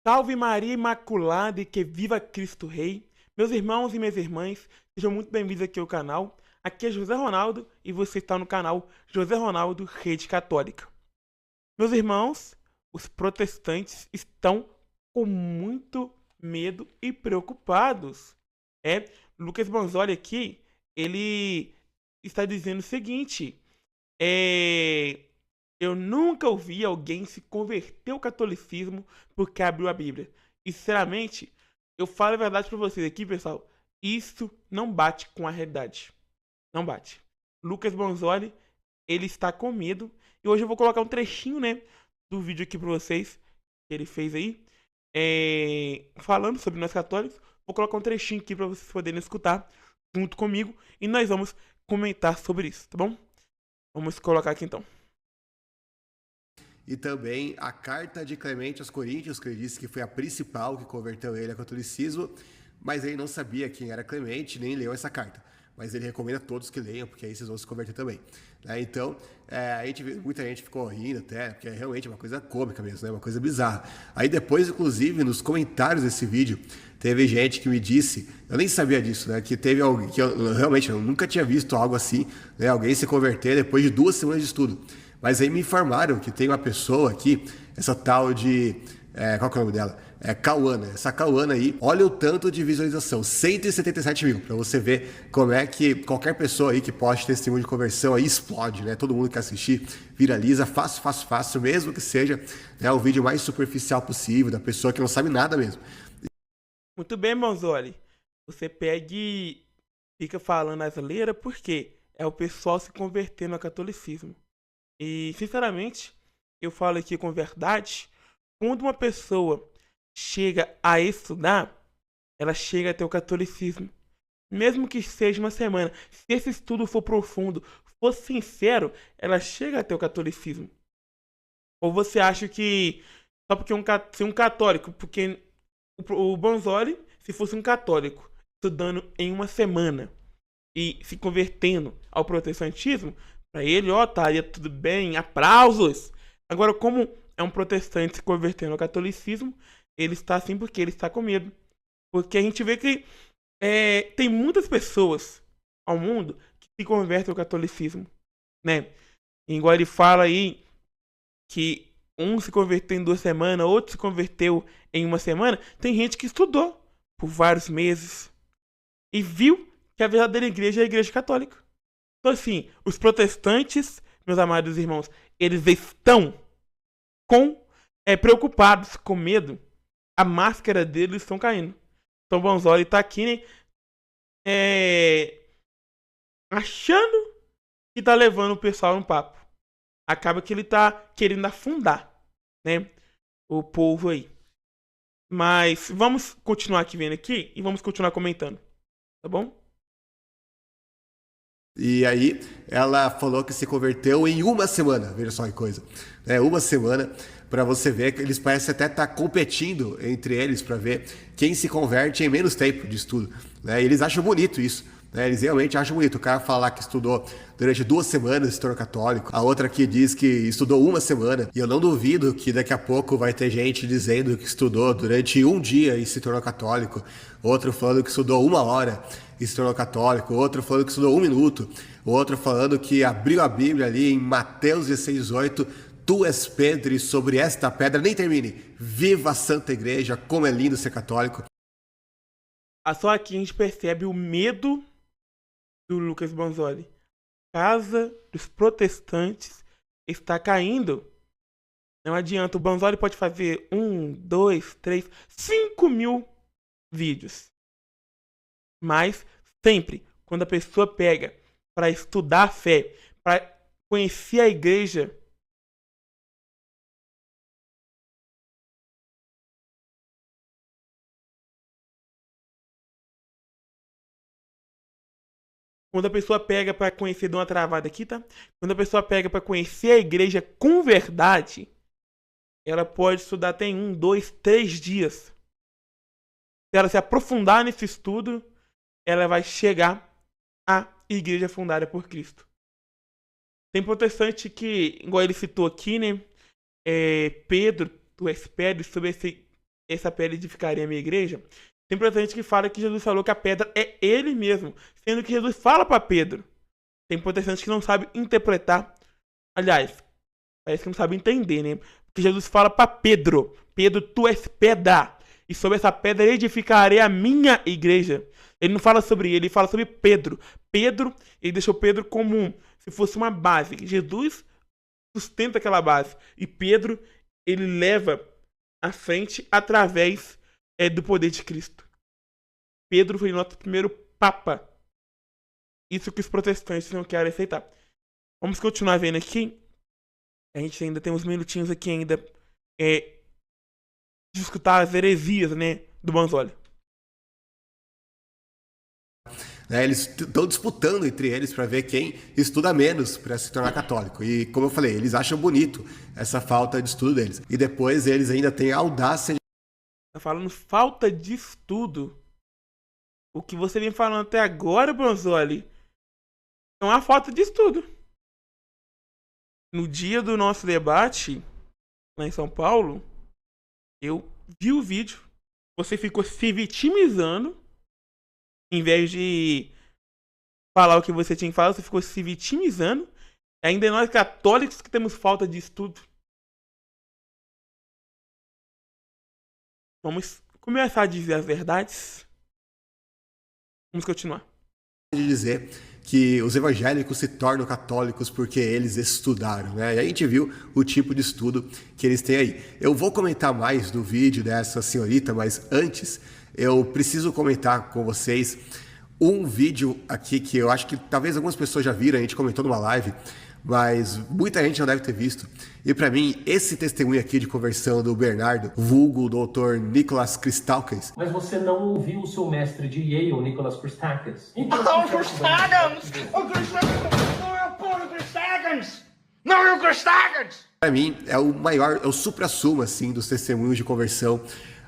Salve Maria Imaculada e que viva Cristo Rei. Meus irmãos e minhas irmãs, sejam muito bem-vindos aqui ao canal. Aqui é José Ronaldo e você está no canal José Ronaldo, Rede Católica. Meus irmãos, os protestantes estão com muito medo e preocupados. Lucas Bonzoli aqui, ele está dizendo o seguinte: eu nunca ouvi alguém se converter ao catolicismo porque abriu a Bíblia. E, sinceramente, eu falo a verdade pra vocês aqui, pessoal. Isso não bate com a realidade. Não bate. Lucas Bonzoli, ele está com medo. E hoje eu vou colocar um trechinho, né, do vídeo aqui pra vocês, que ele fez aí, falando sobre nós católicos. Vou colocar um trechinho aqui pra vocês poderem escutar junto comigo. E nós vamos comentar sobre isso, tá bom? Vamos colocar aqui então. E também a carta de Clemente aos Coríntios, que ele disse que foi a principal que converteu ele ao catolicismo, mas ele não sabia quem era Clemente, nem leu essa carta. Mas ele recomenda a todos que leiam, porque aí vocês vão se converter também. Então, muita gente ficou rindo até, porque é realmente uma coisa cômica mesmo, né? Uma coisa bizarra. Aí depois, inclusive, nos comentários desse vídeo, teve gente que me disse, eu nem sabia disso, né? Que teve alguém, que eu nunca tinha visto algo assim, né? Alguém se converter depois de 2 semanas de estudo. Mas aí me informaram que tem uma pessoa aqui, essa tal de... qual que é o nome dela? Cauana. Essa Cauana aí, olha o tanto de visualização, 177 mil, pra você ver como é que qualquer pessoa aí que poste testemunho de conversão aí explode, né? Todo mundo que assistir viraliza, fácil, mesmo que seja, né, o vídeo mais superficial possível, da pessoa que não sabe nada mesmo. Muito bem, Bonzoli. Você pega e fica falando asneira porque é o pessoal se convertendo ao catolicismo. E, sinceramente, eu falo aqui com verdade, quando uma pessoa chega a estudar, ela chega até o catolicismo. Mesmo que seja uma semana, se esse estudo for profundo, for sincero, ela chega até o catolicismo. Ou você acha que só porque um católico, porque o Bonzoli, se fosse um católico, estudando em uma semana e se convertendo ao protestantismo, pra ele, ó, estaria tudo bem, aplausos. Agora, como é um protestante se convertendo ao catolicismo, ele está assim porque ele está com medo. Porque a gente vê que tem muitas pessoas ao mundo que se convertem ao catolicismo, né? Igual ele fala aí que um se converteu em 2 semanas, outro se converteu em uma semana. Tem gente que estudou por vários meses e viu que a verdadeira igreja é a igreja católica. Então, assim, os protestantes, meus amados irmãos, eles estão preocupados, com medo. A máscara deles estão caindo. Então, Bonzoli tá aqui, né, achando que tá levando o pessoal no papo. Acaba que ele tá querendo afundar, né, o povo aí. Mas vamos continuar aqui vendo aqui e vamos continuar comentando, tá bom? E aí ela falou que se converteu em uma semana, veja só que coisa. Uma semana, para você ver que eles parecem até estar competindo entre eles para ver quem se converte em menos tempo de estudo. E eles acham bonito isso. Eles realmente acham bonito. O cara falar que estudou durante 2 semanas se tornou católico. A outra aqui diz que estudou uma semana. E eu não duvido que daqui a pouco vai ter gente dizendo que estudou durante 1 dia e se tornou católico. Outro falando que estudou 1 hora e se tornou católico. Outro falando que estudou 1 minuto. Outro falando que abriu a Bíblia ali em Mateus 16:8. Tu és Pedro e sobre esta pedra nem termine. Viva a Santa Igreja, como é lindo ser católico. Só aqui a gente percebe o medo do Lucas Bonzoli. Casa dos protestantes está caindo. Não adianta, o Bonzoli pode fazer 1, 2, 3, 5 mil vídeos. Mas sempre, quando a pessoa pega para estudar a fé, para conhecer a igreja, quando a pessoa pega para conhecer, dá uma travada aqui, tá? Quando a pessoa pega para conhecer a igreja com verdade, ela pode estudar até em 1, 2, 3 dias. Se ela se aprofundar nesse estudo, ela vai chegar à igreja fundada por Cristo. Tem protestante que, igual ele citou aqui, né? Pedro, tu és Pedro, sobre essa pedra edificaria a minha igreja, tem protestante que fala que Jesus falou que a pedra é ele mesmo, sendo que Jesus fala para Pedro. Tem protestante que não sabe interpretar, aliás, parece que não sabe entender, né? Porque Jesus fala para Pedro: Pedro, tu és pedra, e sobre essa pedra edificarei a minha igreja. Ele não fala sobre ele fala sobre Pedro. Pedro, ele deixou Pedro como se fosse uma base. Jesus sustenta aquela base. E Pedro, ele leva à frente através do poder de Cristo. Pedro foi nosso primeiro papa. Isso que os protestantes não querem aceitar. Vamos continuar vendo aqui. A gente ainda tem uns minutinhos aqui ainda de escutar as heresias, né, do Manzoli. Eles estão disputando entre eles para ver quem estuda menos para se tornar católico. E, como eu falei, eles acham bonito essa falta de estudo deles. E depois eles ainda têm a audácia de... Tá falando falta de estudo. O que você vem falando até agora, Manzoli, é uma falta de estudo. No dia do nosso debate, lá em São Paulo, eu vi o vídeo. Você ficou se vitimizando. Em vez de falar o que você tinha que falar, você ficou se vitimizando. Ainda nós católicos que temos falta de estudo. Vamos começar a dizer as verdades. Vamos continuar. de dizer que os evangélicos se tornam católicos porque eles estudaram, né? E a gente viu o tipo de estudo que eles têm aí. Eu vou comentar mais do vídeo dessa senhorita, mas antes eu preciso comentar com vocês um vídeo aqui que eu acho que talvez algumas pessoas já viram, a gente comentou numa live, mas muita gente não deve ter visto. E para mim, esse testemunho aqui de conversão do Bernardo, vulgo Dr. Nicholas Christakis. Mas você não ouviu o seu mestre de Yale, Nicholas Christakis? Então, Christakis! O Christakis não é o puro Christakis! Não é o Christakis! Para mim, é o maior, é o supra-sumo, assim, dos testemunhos de conversão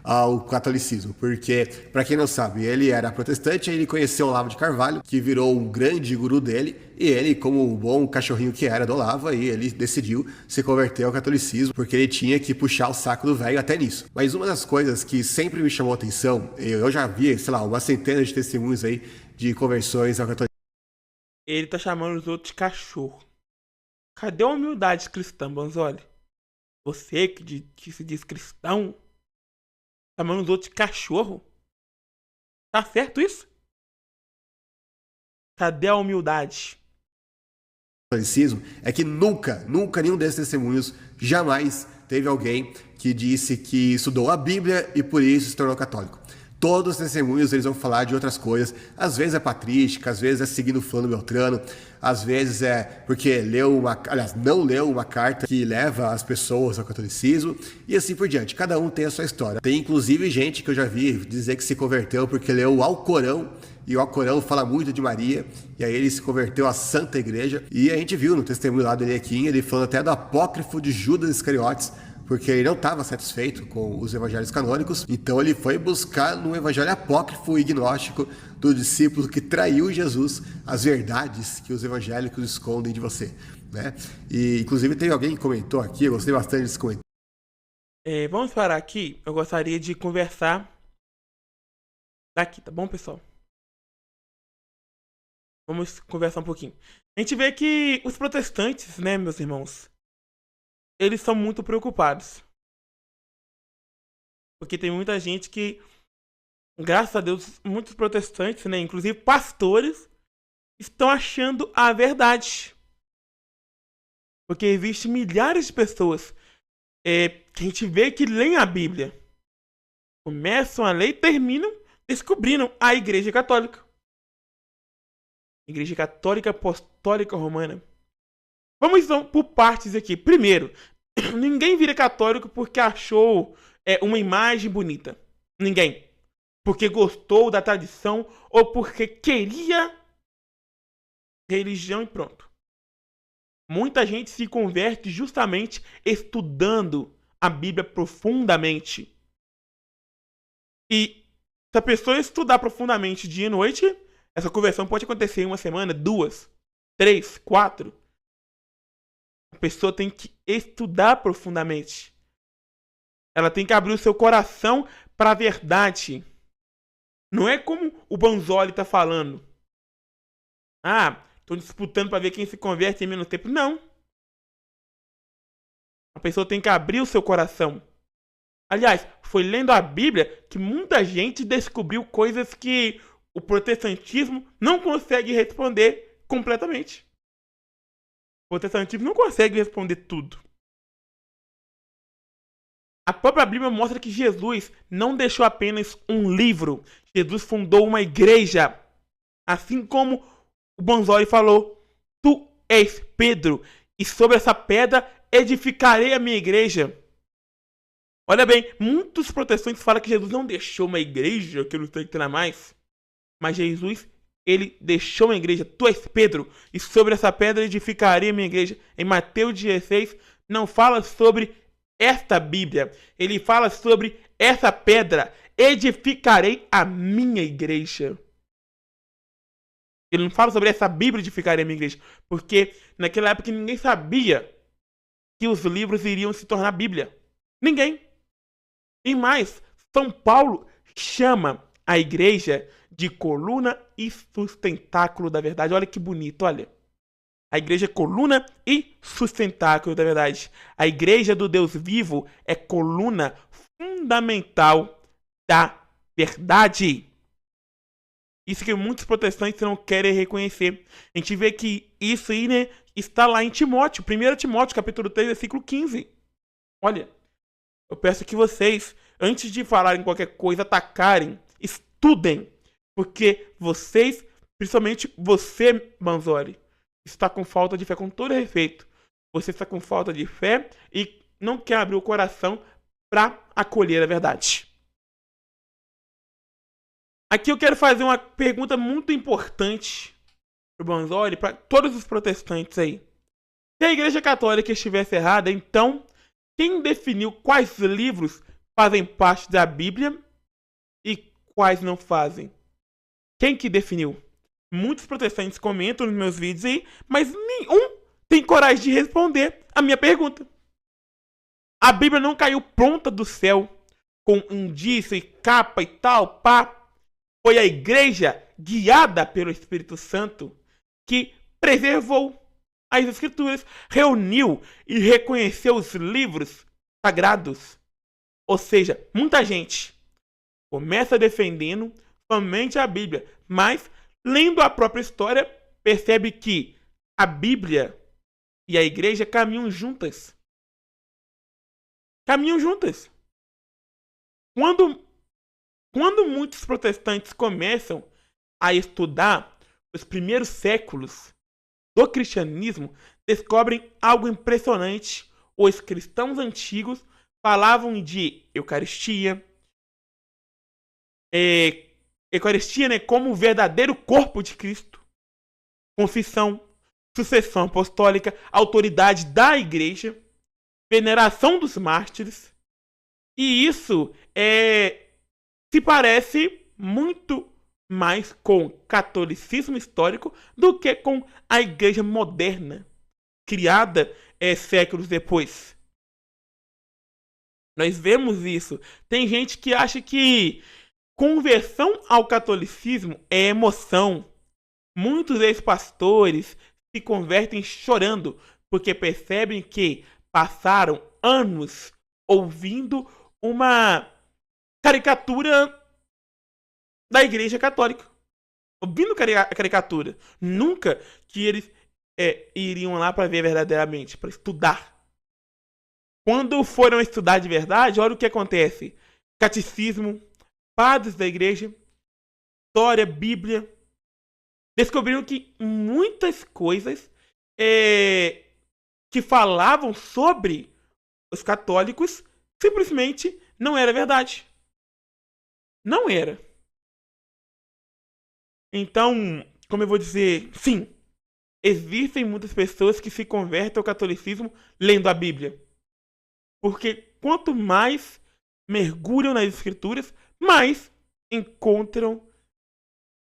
ao catolicismo, porque, para quem não sabe, ele era protestante, aí ele conheceu o Olavo de Carvalho, que virou um grande guru dele, e ele, como um bom cachorrinho que era do Olavo, aí ele decidiu se converter ao catolicismo, porque ele tinha que puxar o saco do velho até nisso. Mas uma das coisas que sempre me chamou a atenção, eu já vi, sei lá, uma centena de testemunhos aí de conversões ao catolicismo. Ele tá chamando os outros de cachorro. Cadê a humildade cristã, Manzoli? Você que se diz cristão, chamando os outros de cachorro? Tá certo isso? Cadê a humildade? Catolicismo é que nunca nenhum desses testemunhos jamais teve alguém que disse que estudou a Bíblia e por isso se tornou católico. Todos os testemunhos eles vão falar de outras coisas, às vezes é patrística, às vezes é seguindo o fulano Beltrano, às vezes é porque não leu uma carta que leva as pessoas ao catolicismo e assim por diante. Cada um tem a sua história. Tem inclusive gente que eu já vi dizer que se converteu porque leu o Alcorão, e o Alcorão fala muito de Maria, e aí ele se converteu à Santa Igreja, e a gente viu no testemunho lá do Eliakim, ele falando até do apócrifo de Judas Iscariotes, porque ele não estava satisfeito com os evangelhos canônicos, então ele foi buscar no evangelho apócrifo e gnóstico do discípulo que traiu Jesus as verdades que os evangélicos escondem de você, né? E inclusive teve alguém que comentou aqui, eu gostei bastante desse comentário. Vamos parar aqui. Eu gostaria de conversar daqui, tá bom, pessoal? Vamos conversar um pouquinho. A gente vê que os protestantes, né, meus irmãos, eles são muito preocupados. Porque tem muita gente que, graças a Deus, muitos protestantes, né, inclusive pastores, estão achando a verdade. Porque existem milhares de pessoas que a gente vê que leem a Bíblia, começam a ler e terminam descobrindo a Igreja Católica. Igreja Católica Apostólica Romana. Vamos então por partes aqui. Primeiro, ninguém vira católico porque achou uma imagem bonita. Ninguém. Porque gostou da tradição ou porque queria religião e pronto. Muita gente se converte justamente estudando a Bíblia profundamente. E se a pessoa estudar profundamente dia e noite, essa conversão pode acontecer em uma semana, 2, 3, 4. A pessoa tem que estudar profundamente. Ela tem que abrir o seu coração para a verdade. Não é como o Banzoli está falando. Estão disputando para ver quem se converte em menos tempo. Não. A pessoa tem que abrir o seu coração. Aliás, foi lendo a Bíblia que muita gente descobriu coisas que o protestantismo não consegue responder completamente. O protestantismo não consegue responder tudo. A própria Bíblia mostra que Jesus não deixou apenas um livro. Jesus fundou uma igreja. Assim como o Banzoli falou, tu és Pedro, e sobre essa pedra edificarei a minha igreja. Olha bem, muitos protestantes falam que Jesus não deixou uma igreja, que não tem que ter mais. Mas Jesus, ele deixou uma igreja. Tu és Pedro, e sobre essa pedra edificarei a minha igreja. Em Mateus 16, não fala sobre esta Bíblia. Ele fala sobre essa pedra. Edificarei a minha igreja. Ele não fala sobre essa Bíblia, edificarei a minha igreja. Porque naquela época ninguém sabia que os livros iriam se tornar Bíblia. Ninguém. E mais, São Paulo chama a igreja de coluna e sustentáculo da verdade. Olha que bonito, olha. A igreja é coluna e sustentáculo da verdade. A igreja do Deus vivo é coluna fundamental da verdade. Isso que muitos protestantes não querem reconhecer. A gente vê que isso aí, né, está lá em Timóteo. 1 Timóteo, capítulo 3, versículo 15. Olha, eu peço que vocês, antes de falarem qualquer coisa, atacarem, estudem. Porque vocês, principalmente você, Banzoli, está com falta de fé, com todo respeito. Você está com falta de fé e não quer abrir o coração para acolher a verdade. Aqui eu quero fazer uma pergunta muito importante para o Banzoli, para todos os protestantes aí. Se a Igreja Católica estivesse errada, então, quem definiu quais livros fazem parte da Bíblia e quais não fazem? Quem que definiu? Muitos protestantes comentam nos meus vídeos aí, mas nenhum tem coragem de responder a minha pergunta. A Bíblia não caiu pronta do céu, com indício e capa e tal, pá. Foi a igreja, guiada pelo Espírito Santo, que preservou as Escrituras, reuniu e reconheceu os livros sagrados. Ou seja, muita gente começa defendendo somente a Bíblia, mas lendo a própria história, percebe que a Bíblia e a igreja caminham juntas. Caminham juntas. Quando muitos protestantes começam a estudar os primeiros séculos do cristianismo, descobrem algo impressionante. Os cristãos antigos falavam de Eucaristia, Eucaristia, né, como o verdadeiro corpo de Cristo, confissão, sucessão apostólica, autoridade da igreja, veneração dos mártires. E isso se parece muito mais com o catolicismo histórico do que com a igreja moderna, criada séculos depois. Nós vemos isso. Tem gente que acha que conversão ao catolicismo é emoção. Muitos ex-pastores se convertem chorando porque percebem que passaram anos ouvindo uma caricatura da Igreja Católica. Ouvindo caricatura. Nunca que eles iriam lá para ver verdadeiramente, para estudar. Quando foram estudar de verdade, olha o que acontece. Catecismo, padres da igreja, história, Bíblia, descobriram que muitas coisas que falavam sobre os católicos simplesmente não era verdade. Não era. Então, como eu vou dizer, sim, existem muitas pessoas que se convertem ao catolicismo lendo a Bíblia. Porque quanto mais mergulham nas escrituras, mais encontram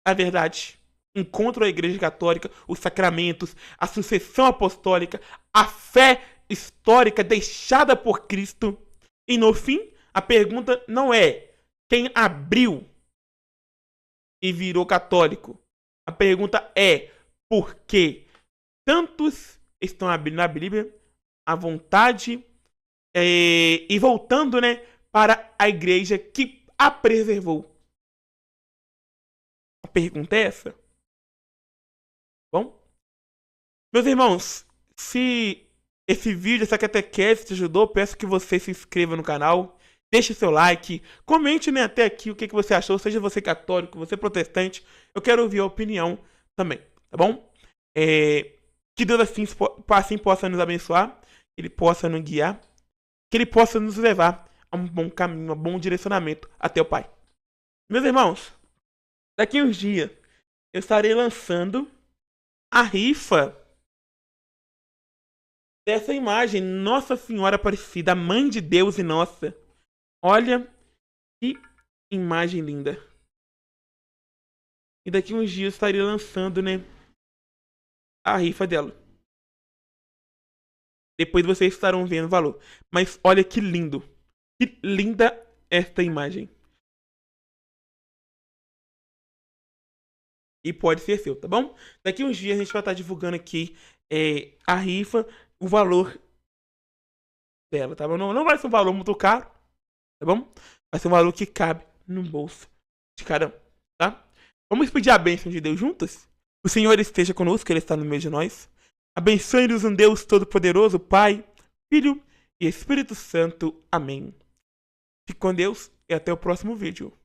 a verdade. Encontram a Igreja Católica, os sacramentos, a sucessão apostólica, a fé histórica deixada por Cristo. E no fim, A pergunta não é quem abriu e virou católico. A pergunta é por que tantos estão abrindo na Bíblia à vontade e voltando, né, para a igreja que a preservou. A pergunta é essa. Bom, meus irmãos, se esse vídeo, essa catequese te ajudou, peço que você se inscreva no canal, deixe seu like, comente, né, até aqui o que você achou, seja você católico, você protestante, eu quero ouvir a opinião também, tá bom? Que Deus assim possa nos abençoar, que Ele possa nos guiar, que Ele possa nos levar a um bom caminho, a um bom direcionamento até o Pai. Meus irmãos, daqui uns dias eu estarei lançando a rifa dessa imagem, Nossa Senhora Aparecida, a Mãe de Deus e nossa. Olha que imagem linda. E daqui uns dias eu estarei lançando, né, a rifa dela. Depois vocês estarão vendo o valor. Mas olha que lindo. Que linda esta imagem. E pode ser seu, tá bom? Daqui uns dias a gente vai estar divulgando aqui a rifa, o valor dela, tá bom? Não vai ser um valor muito caro, tá bom? Vai ser um valor que cabe no bolso de cada um, tá? Vamos pedir a bênção de Deus juntos? O Senhor esteja conosco, Ele está no meio de nós. Abençoe-nos um Deus Todo-Poderoso, Pai, Filho e Espírito Santo. Amém. Fique com Deus e até o próximo vídeo.